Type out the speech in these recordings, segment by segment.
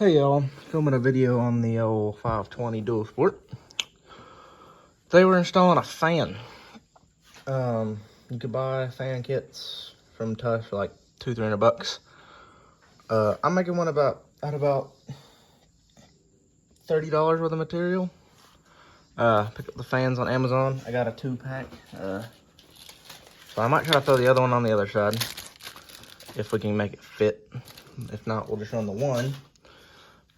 Hey y'all, filming a video on the old 520 Dual Sport. They were installing a fan. You could buy fan kits from Tusk for like $200-300. I'm making one about $30 worth of material. Picked up the fans on Amazon. I got a 2-pack. So I might try to throw the other one on the other side if we can make it fit. If not, we'll just run the one.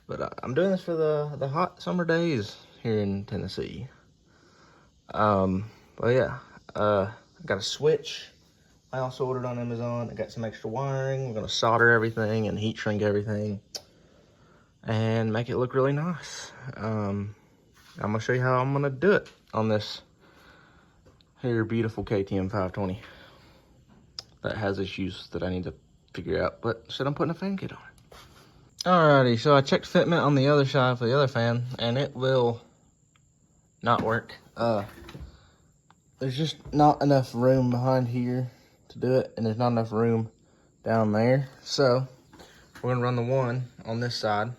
But I'm doing this for the hot summer days here in Tennessee. But yeah, I got a switch I also ordered on Amazon. I got some extra wiring. We're gonna solder everything and heat shrink everything and make it look really nice. I'm gonna show you how I'm gonna do it on this here beautiful KTM 520 that has issues that I need to figure out, but instead I'm putting a fan kit on it. Alrighty, so I checked fitment on the other side for the other fan, and it will not work. There's just not enough room behind here to do it, and there's not enough room down there. So we're gonna run the one on this side,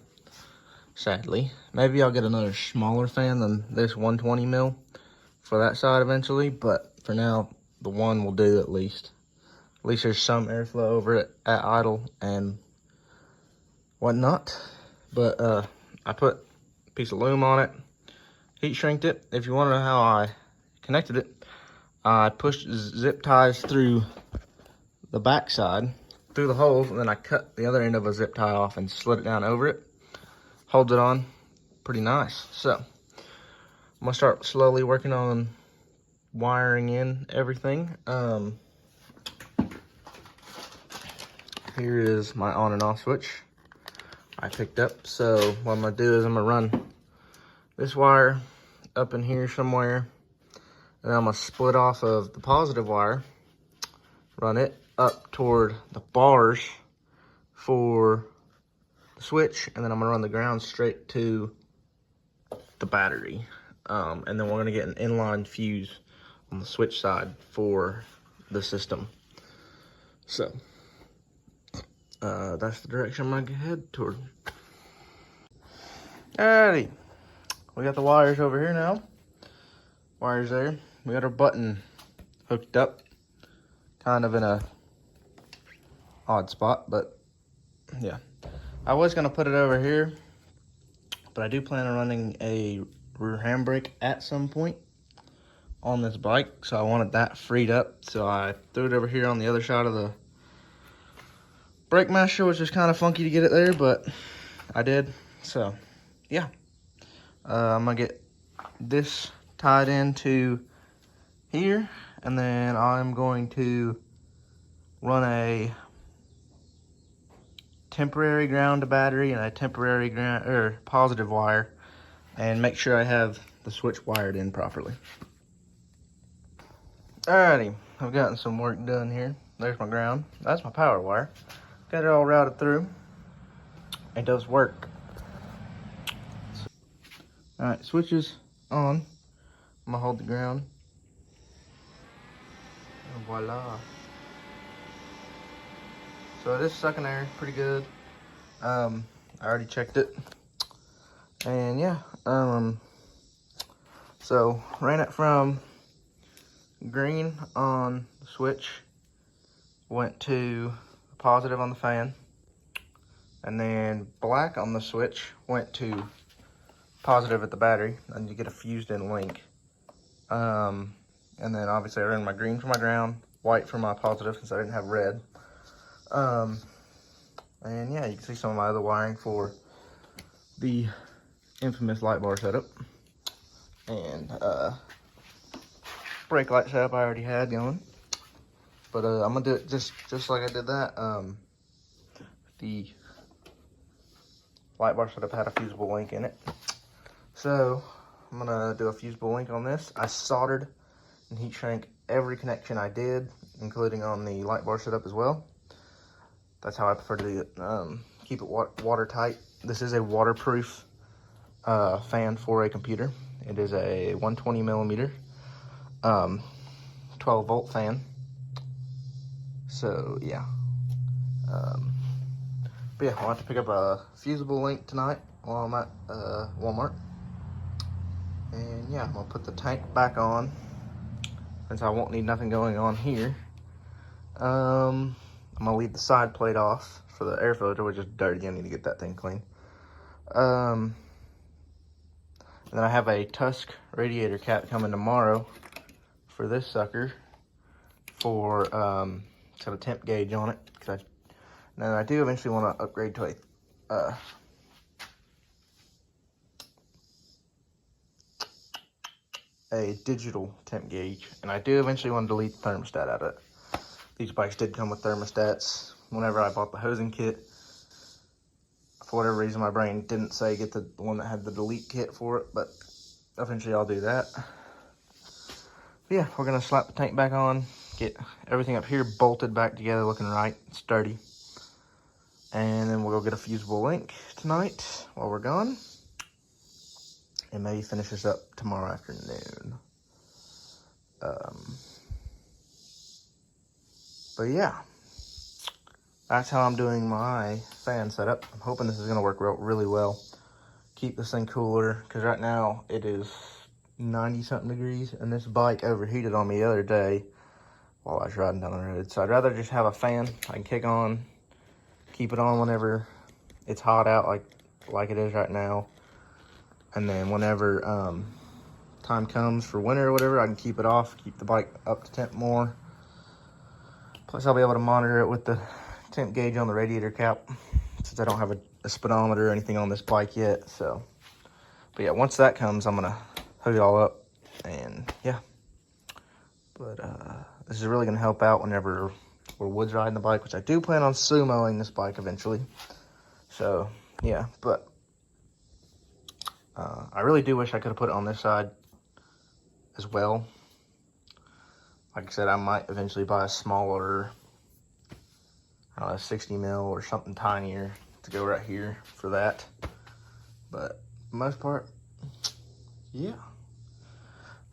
sadly. Maybe I'll get another smaller fan than this 120 mil for that side eventually, but for now, the one will do at least. At least there's some airflow over it at idle and whatnot. But I put a piece of loom on it, heat shrinked it. If you want to know how I connected it, I pushed zip ties through the back side, through the holes, and then I cut the other end of a zip tie off and slid it down over it. Holds it on pretty nice. So I'm gonna start slowly working on wiring in everything. Here is my on and off switch I picked up. So what I'm gonna do is I'm gonna run this wire up in here somewhere, and I'm gonna split off of the positive wire, run it up toward the bars for the switch, and then I'm gonna run the ground straight to the battery. And then we're gonna get an inline fuse on the switch side for the system. So that's the direction I'm gonna head toward. Alrighty, we got the wires over here now. Wires there. We got our button hooked up, kind of in a odd spot, but yeah. I was gonna put it over here, but I do plan on running a rear handbrake at some point on this bike, so I wanted that freed up. So I threw it over here on the other side of the brake masher, which is kind of funky to get it there, but I did. So yeah, I'm gonna get this tied into here, and then I'm going to run a temporary ground to battery and a temporary ground or positive wire, and make sure I have the switch wired in properly. Alrighty, I've gotten some work done here. There's my ground. That's my power wire. Got it all routed through. It does work. Alright, switch is on. I'm gonna hold the ground. And voila. So it is sucking air pretty good. I already checked it. And yeah, so ran it from green on the switch, went to positive on the fan, and then black on the switch went to positive at the battery, and you get a fused in link. And then obviously I ran my green for my ground, white for my positive since I didn't have red. And yeah, you can see some of my other wiring for the infamous light bar setup. And brake light setup I already had going. But I'm gonna do it just like I did that. The light bar setup had a fusible link in it. So I'm gonna do a fusible link on this. I soldered and heat shrank every connection I did, including on the light bar setup as well. That's how I prefer to do it. Keep it watertight. This is a waterproof fan for a computer. It is a 120 millimeter 12 volt fan. So yeah, But yeah, I'll have to pick up a fusible link tonight while I'm at Walmart. And yeah, I'm gonna put the tank back on since I won't need nothing going on here. I'm gonna leave the side plate off for the air filter, which is dirty. I need to get that thing clean. And then I have a Tusk radiator cap coming tomorrow for this sucker for it's got a temp gauge on it. Now I do eventually want to upgrade to a digital temp gauge, and I do eventually want to delete the thermostat out of it. These bikes did come with thermostats whenever I bought the hosing kit. For whatever reason, my brain didn't say get the one that had the delete kit for it, but eventually I'll do that. But yeah, we're gonna slap the tank back on, get everything up here bolted back together looking right, sturdy. And then we'll go get a fusible link tonight while we're gone. And maybe finish this up tomorrow afternoon. But yeah, that's how I'm doing my fan setup. I'm hoping this is gonna work really well. Keep this thing cooler, because right now it is 90-something degrees, and this bike overheated on me the other day while I was riding down the road. So I'd rather just have a fan I can kick on, keep it on whenever it's hot out like it is right now. And then whenever time comes for winter or whatever, I can keep it off, keep the bike up to temp more. Plus, I'll be able to monitor it with the temp gauge on the radiator cap, since I don't have a speedometer or anything on this bike yet. So, but yeah, once that comes, I'm gonna hook it all up, and yeah. But this is really gonna help out whenever we're woods riding the bike, which I do plan on sumoing this bike eventually. So yeah, but I really do wish I could have put it on this side as well. Like I said, I might eventually buy a smaller, I don't know, 60 mil or something tinier to go right here for that. But for the most part, yeah,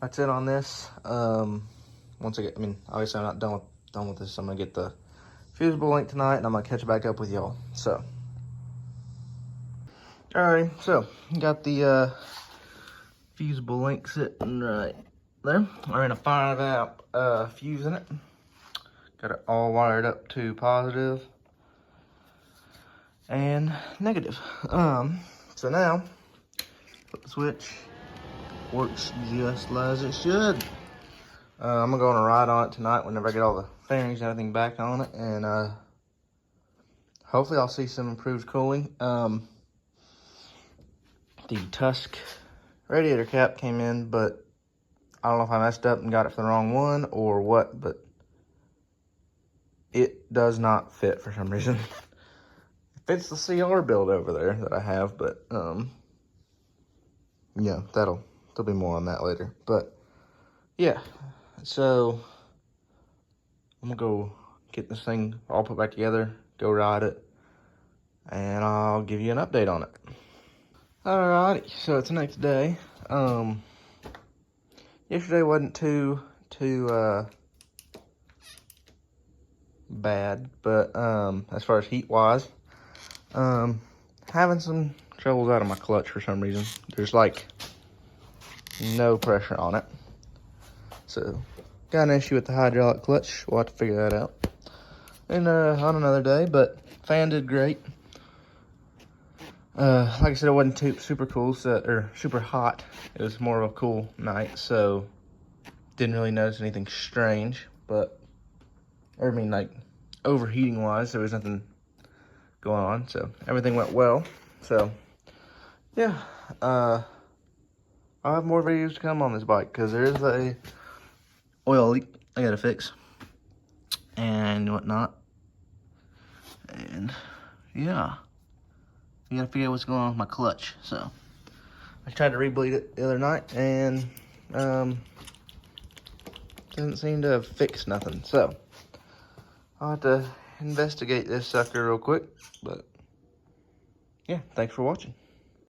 that's it on this. Once I mean, obviously I'm not done with this. I'm gonna get the fusible link tonight, and I'm gonna catch back up with y'all. So, alrighty, so got the fusible link sitting right there. I ran a 5-amp fuse in it. Got it all wired up to positive and negative. So now, flip the switch, works just as it should. I'm gonna go on a ride on it tonight whenever I get all the fairings and everything back on it, and hopefully I'll see some improved cooling. The Tusk radiator cap came in, but I don't know if I messed up and got it for the wrong one or what, but it does not fit for some reason. It fits the CR build over there that I have, but yeah, there'll be more on that later. But yeah, so I'm gonna go get this thing all put back together, go ride it, and I'll give you an update on it. Alrighty, so it's the next day. Yesterday wasn't too bad, but as far as heat wise, having some troubles out of my clutch for some reason. There's like no pressure on it, so got an issue with the hydraulic clutch. We'll have to figure that out and on another day. But fan did great. Like I said, it wasn't too super cool, or super hot. It was more of a cool night, so didn't really notice anything strange. But I mean, like overheating wise, there was nothing going on, so everything went well. So yeah, I'll have more videos to come on this bike, because there is a oil leak I gotta fix and whatnot. And yeah, you gotta figure out what's going on with my clutch. So I tried to re-bleed it the other night, and doesn't seem to have fixed nothing. So I'll have to investigate this sucker real quick. But yeah, thanks for watching.